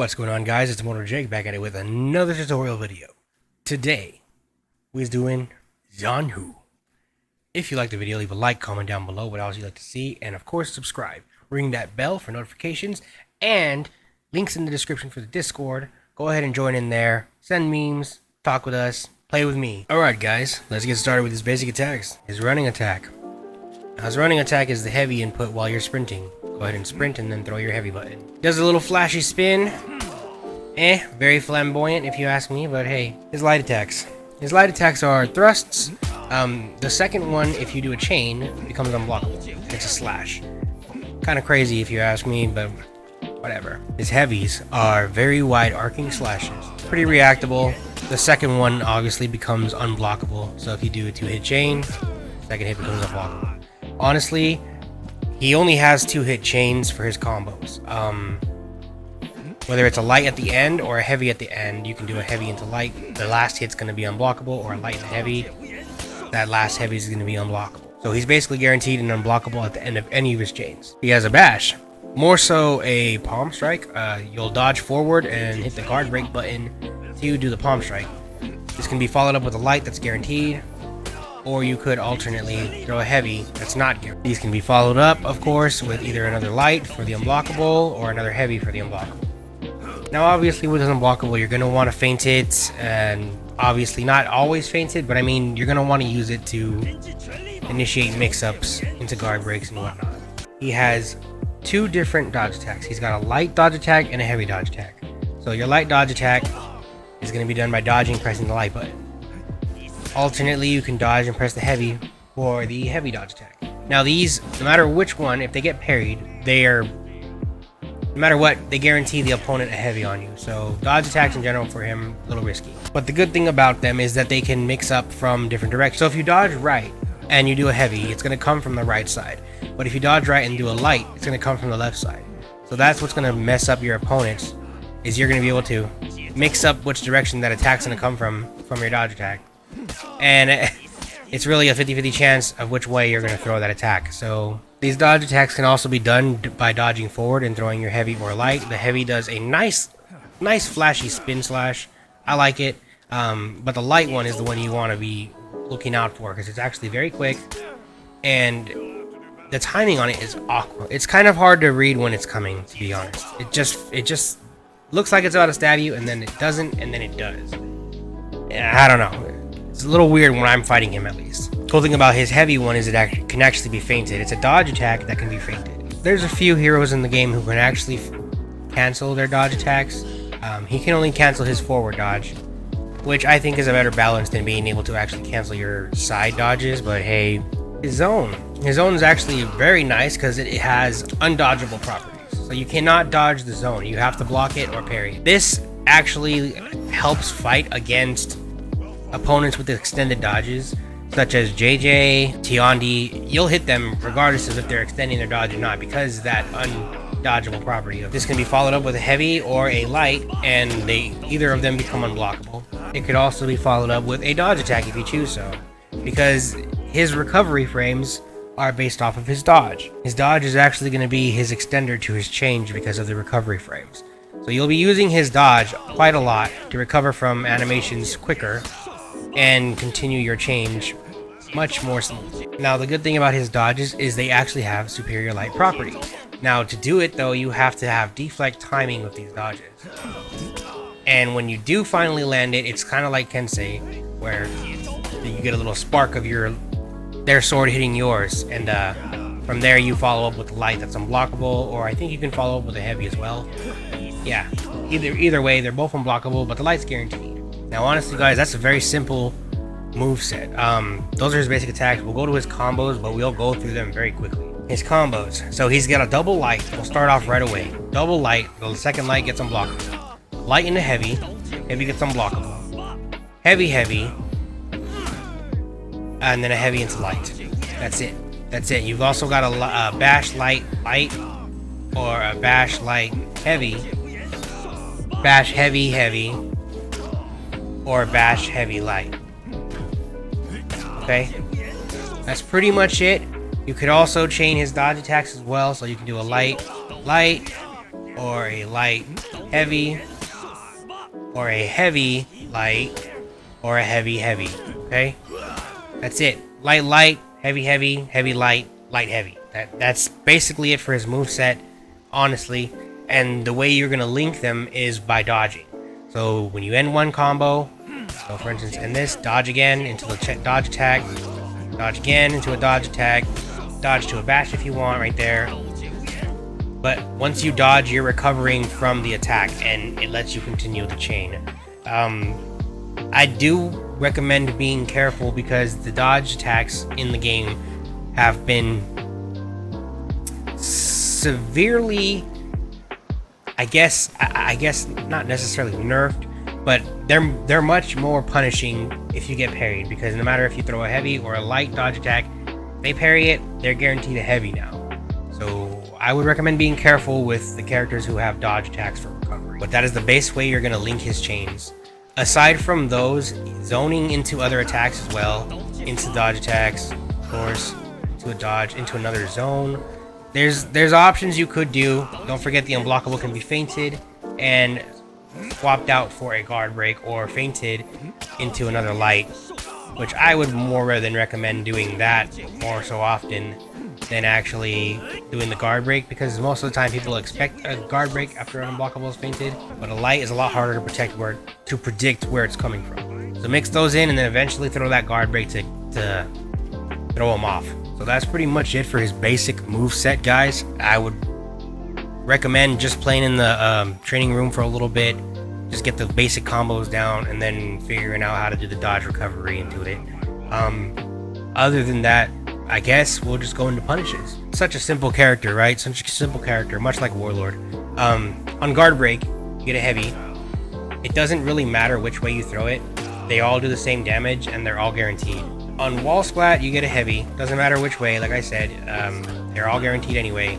What's going on, guys? It's Immortal Jake back at it with another tutorial video. Today, we're doing Zhanhu. If you like the video, leave a like, comment down below what else you'd like to see, and of course subscribe. Ring that bell for notifications, and links in the description for the Discord. Go ahead and join in there, send memes, talk with us, play with me. Alright guys, let's get started with his basic attacks. His running attack. Now, his running attack is the heavy input while you're sprinting. Go ahead and sprint and then throw your heavy button. Does a little flashy spin. Very flamboyant if you ask me, but hey. His light attacks. His light attacks are thrusts. The second one, if you do a chain, becomes unblockable. It's a slash. Kind of crazy if you ask me, but whatever. His heavies are very wide arcing slashes. Pretty reactable. The second one obviously becomes unblockable. So if you do a 2-hit chain, second hit becomes unblockable. Honestly, he only has 2-hit chains for his combos. Whether it's a light at the end or a heavy at the end, you can do a heavy into light. The last hit's going to be unblockable, or a light and heavy. That last heavy is going to be unblockable. So he's basically guaranteed and unblockable at the end of any of his chains. He has a bash. More so a palm strike. You'll dodge forward and hit the guard break button to do the palm strike. This can be followed up with a light that's guaranteed. Or you could alternately throw a heavy that's not guaranteed. These can be followed up, of course, with either another light for the unblockable or another heavy for the unblockable. Now, obviously, with this unblockable, you're going to want to feint it, and obviously not always feint it, but I mean, you're going to want to use it to initiate mix-ups into guard breaks and whatnot. He has 2 different dodge attacks. He's got a light dodge attack and a heavy dodge attack. So your light dodge attack is going to be done by dodging, pressing the light button. Alternately, you can dodge and press the heavy for the heavy dodge attack. Now these, no matter which one, if they get parried, they are, no matter what, they guarantee the opponent a heavy on you. So dodge attacks in general for him, a little risky. But the good thing about them is that they can mix up from different directions. So if you dodge right and you do a heavy, it's going to come from the right side. But if you dodge right and do a light, it's going to come from the left side. So that's what's going to mess up your opponents, is you're going to be able to mix up which direction that attack's going to come from your dodge attack. And it's really a 50-50 chance of which way you're going to throw that attack. So these dodge attacks can also be done by dodging forward and throwing your heavy or light. The heavy does a nice flashy spin slash. I like it. But the light one is the one you want to be looking out for, because it's actually very quick, and the timing on it is awkward. It's kind of hard to read when it's coming, to be honest. It just looks like it's about to stab you, and then it doesn't, and then it does. I don't know. It's a little weird when I'm fighting him, at least. Cool thing about his heavy one is it can actually be feinted. It's a dodge attack that can be feinted. There's a few heroes in the game who can actually cancel their dodge attacks. He can only cancel his forward dodge, which I think is a better balance than being able to actually cancel your side dodges. But hey, his zone is actually very nice because it has undodgeable properties. So you cannot dodge the zone. You have to block it or parry. This actually helps fight against opponents with extended dodges, such as JJ, Tiandi. You'll hit them regardless of if they're extending their dodge or not, because that undodgeable property. This can be followed up with a heavy or a light, and either of them become unblockable. It could also be followed up with a dodge attack if you choose so, because his recovery frames are based off of his dodge. His dodge is actually going to be his extender to his change because of the recovery frames. So you'll be using his dodge quite a lot to recover from animations quicker and continue your change much more smoothly. Now, the good thing about his dodges is they actually have superior light property. Now, to do it though, you have to have deflect timing with these dodges. And when you do finally land it, it's kind of like Kensei, where you get a little spark of their sword hitting yours, and from there you follow up with a light that's unblockable, or I think you can follow up with a heavy as well. Yeah, either way, they're both unblockable, but the light's guaranteed. Now, honestly, guys, that's a very simple move set. Those are his basic attacks. We'll go to his combos, but we'll go through them very quickly. His combos. So he's got a double light. We'll start off right away. Double light. The second light gets unblockable. Light into heavy. Heavy gets unblockable. Heavy. And then a heavy into light. That's it. You've also got a bash light, or a bash light, heavy. Bash heavy, or bash heavy light. Okay, that's pretty much it. You could also chain his dodge attacks as well, so you can do a light, or a light, heavy, or a heavy, light, or a heavy, heavy. Okay? That's it. Light, light, heavy, heavy, heavy, light, light, heavy. That's basically it for his moveset, honestly. And the way you're going to link them is by dodging. So when you end one combo, so for instance, end this, dodge again into the dodge attack, dodge again into a dodge attack, dodge to a bash if you want right there. But once you dodge, you're recovering from the attack, and it lets you continue the chain. I do recommend being careful because the dodge attacks in the game have been severely, I guess not necessarily nerfed, but they're much more punishing if you get parried, because no matter if you throw a heavy or a light dodge attack, they parry it, they're guaranteed a heavy now. So I would recommend being careful with the characters who have dodge attacks for recovery. But that is the base way you're going to link his chains. Aside from those, zoning into other attacks as well, into dodge attacks, of course, into a dodge, into another zone. There's options you could do. Don't forget the unblockable can be feinted and swapped out for a guard break, or feinted into another light, which I would more than recommend doing that more so often than actually doing the guard break, because most of the time people expect a guard break after an unblockable is painted, but a light is a lot harder to predict where it's coming from. So mix those in and then eventually throw that guard break to throw him off. So that's pretty much it for his basic move set, guys. I would recommend just playing in the training room for a little bit, just get the basic combos down, and then figuring out how to do the dodge recovery into it. Other than that, I guess we'll just go into punishes. Such a simple character, right? Such a simple character, much like Warlord. On guard break, you get a heavy. It doesn't really matter which way you throw it. They all do the same damage, and they're all guaranteed. On wall splat, you get a heavy. Doesn't matter which way, like I said. They're all guaranteed anyway.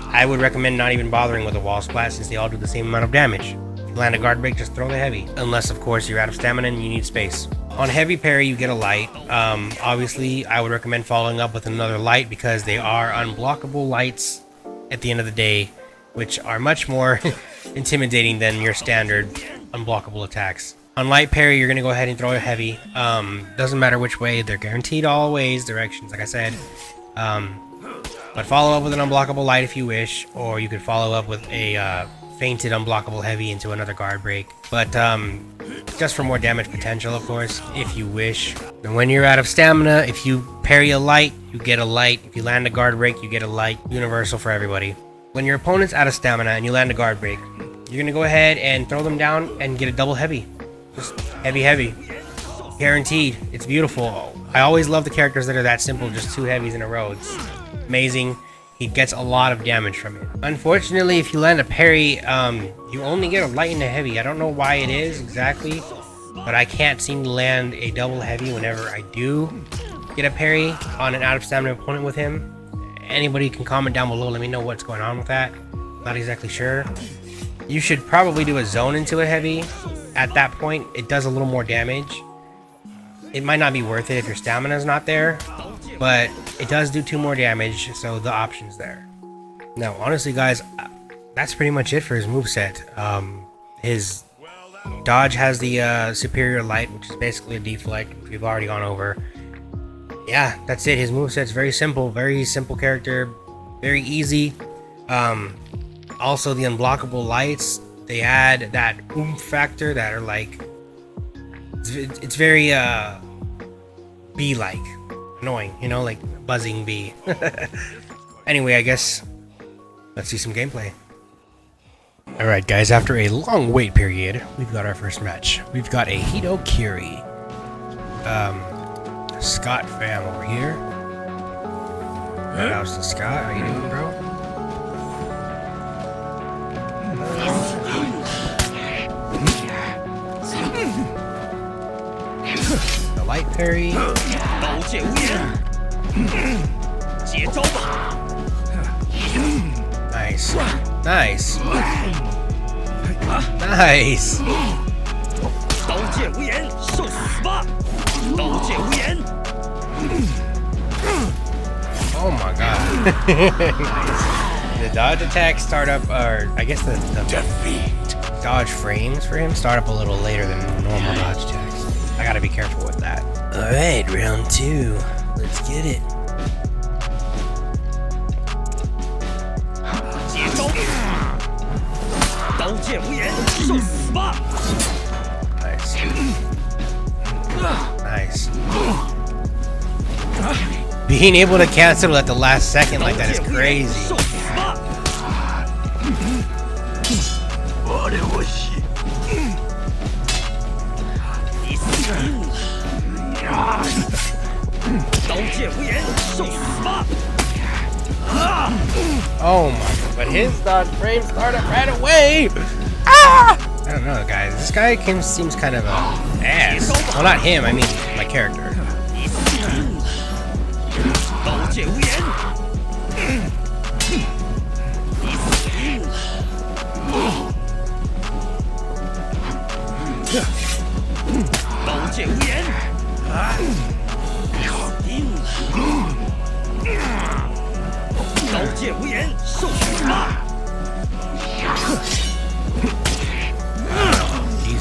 I would recommend not even bothering with a wall splat, since they all do the same amount of damage. If you land a guard break, just throw the heavy. Unless, of course, you're out of stamina and you need space. On heavy parry, you get a light. Obviously, I would recommend following up with another light, because they are unblockable lights at the end of the day, which are much more intimidating than your standard unblockable attacks. On light parry, you're going to go ahead and throw a heavy. Doesn't matter which way, they're guaranteed all ways, directions, like I said. But follow up with an unblockable light if you wish, or you could follow up with a feinted unblockable heavy into another guard break. But just for more damage potential, of course, if you wish. And when you're out of stamina, if you parry a light, you get a light. If you land a guard break, you get a light. Universal for everybody. When your opponent's out of stamina and you land a guard break, you're going to go ahead and throw them down and get a double heavy. Just heavy, heavy. Guaranteed. It's beautiful. I always love the characters that are that simple, just two heavies in a row. It's amazing. He gets a lot of damage from it. Unfortunately, if you land a parry, you only get a light and a heavy. I don't know why it is exactly, but I can't seem to land a double heavy whenever I do get a parry on an out of stamina opponent with him. Anybody can comment down below, let me know what's going on with that. Not exactly sure. You should probably do a zone into a heavy. At that point, it does a little more damage. It might not be worth it if your stamina is not there, but it does do 2 more damage, so the option's there. Now, honestly, guys, that's pretty much it for his moveset. His dodge has the superior light, which is basically a deflect, which we've already gone over. Yeah, that's it. His moveset's very simple character, very easy. Also, the unblockable lights, they add that oomph factor that are like, it's very bee-like, annoying, you know, like buzzing bee. Anyway, I guess let's see some gameplay. Alright guys, after a long wait period, we've got our first match. We've got a Hito Kiri. Scott fam over here. Shout outs to Scott, how you doing, bro? The light parry. Nice. Nice. Nice. Oh my god. Nice. the dodge attacks start up, or I guess the dodge frames for him start up a little later than normal dodge attacks. I gotta be careful with that. Alright, round 2. Let's get it. Nice. Being able to cancel at the last second like that is crazy. Oh my god, but his dodge frame started right away! Ah! I don't know, guys. This guy seems kind of an ass. Well, not him, I mean my character. Jesus.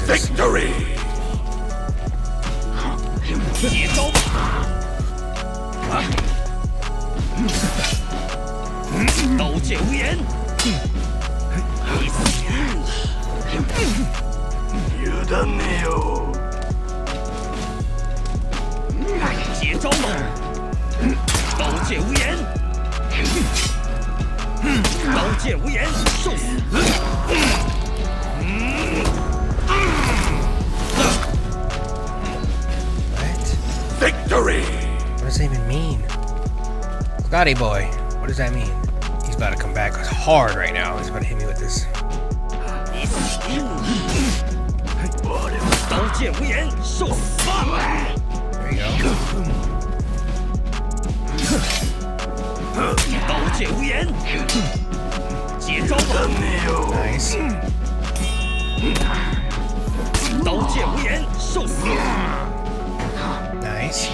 Victory! Victory! What does that even mean? Scotty boy, what does that mean? He's about to come back hard right now. He's about to hit me with this. There you go. Nice. Nice.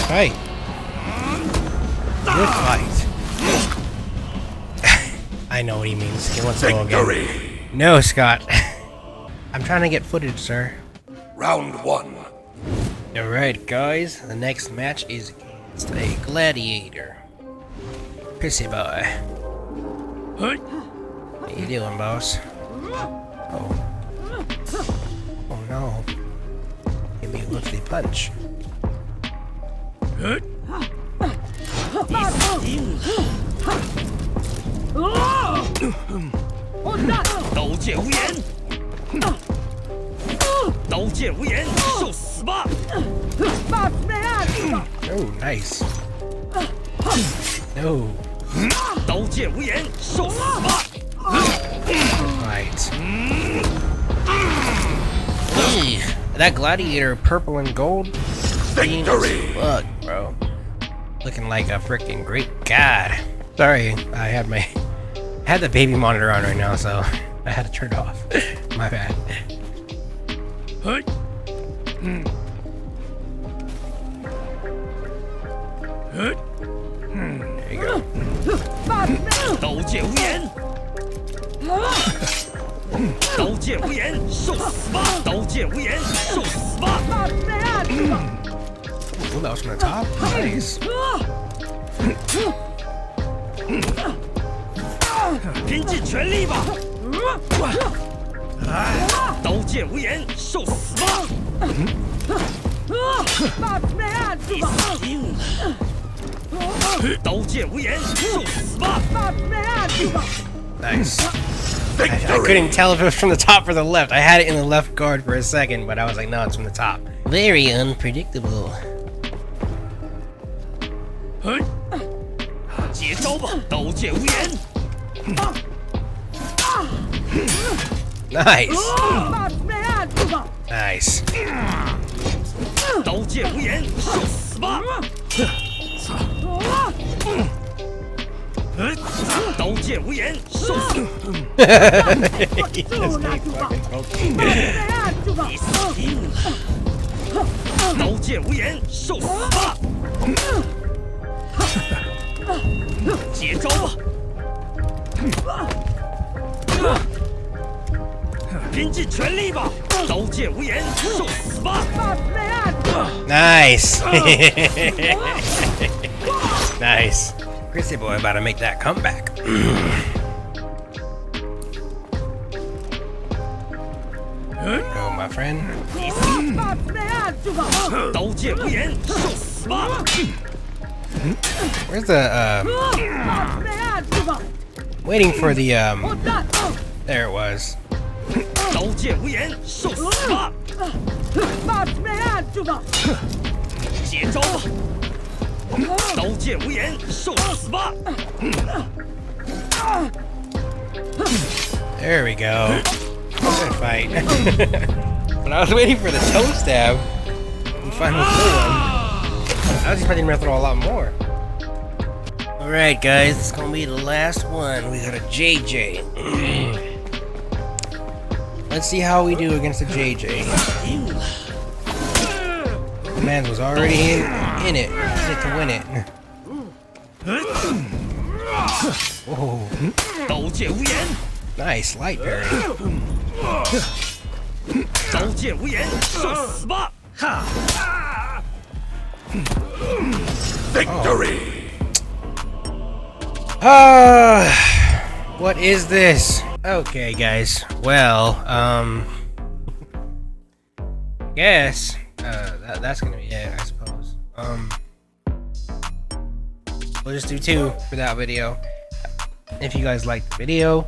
Hey. Good fight. I know what he means. He wants to go again. No, Scott. I'm trying to get footage, sir. Round 1. Alright, guys. The next match is against a gladiator. Pissy boy. How you doing, boss? Oh. Oh no. Give me a look-y punch. Oh, nice. No. Right. Hey, that gladiator, purple and gold. Victory! Fuck, bro. Looking like a freaking great god. Sorry, I had the baby monitor on right now, so I had to turn it off. My bad. There you go. Ooh, that was from the top. Nice. Nice. I couldn't tell if it was from the top or the left. I had it in the left guard for a second, but I was like, no, it's from the top. Very unpredictable. Nice. Nice. 刀剑无眼，受死！ He just keeps fucking poking. 你死定了！刀剑无眼，受死吧！接招吧！拼尽全力吧！刀剑无眼，受死吧！ Nice. Nice. Chrissy boy about to make that comeback. Go, my friend. 刀剑无眼，受死吧！ Where's the waiting for the there it was. 刀剑无眼，受死吧！接招吧！刀剑无眼，受死吧！ There we go. Good fight. When I was waiting for the toe stab, we finally pulled one. I was expecting him to throw a lot more. Alright guys, it's gonna be the last one. We got a JJ. Let's see how we do against a JJ. The man was already in it to win it. Whoa. 刀剑无眼， Nice, light parry. 刀剑无眼，受死吧！哈！ Victory! What is this? Okay, guys. Well, guess that's gonna be it, I suppose. We'll just do 2 for that video. If you guys liked the video,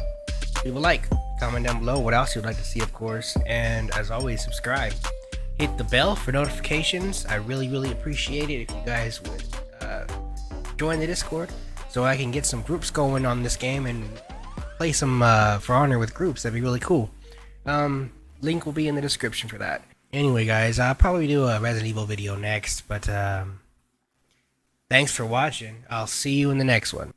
leave a like, comment down below what else you'd like to see, of course, and as always, subscribe. Hit the bell for notifications. I really appreciate it if you guys would join the Discord so I can get some groups going on this game and play some For Honor with groups. That'd be really cool. Link will be in the description for that. Anyway, guys, I'll probably do a Resident Evil video next, but thanks for watching. I'll see you in the next one.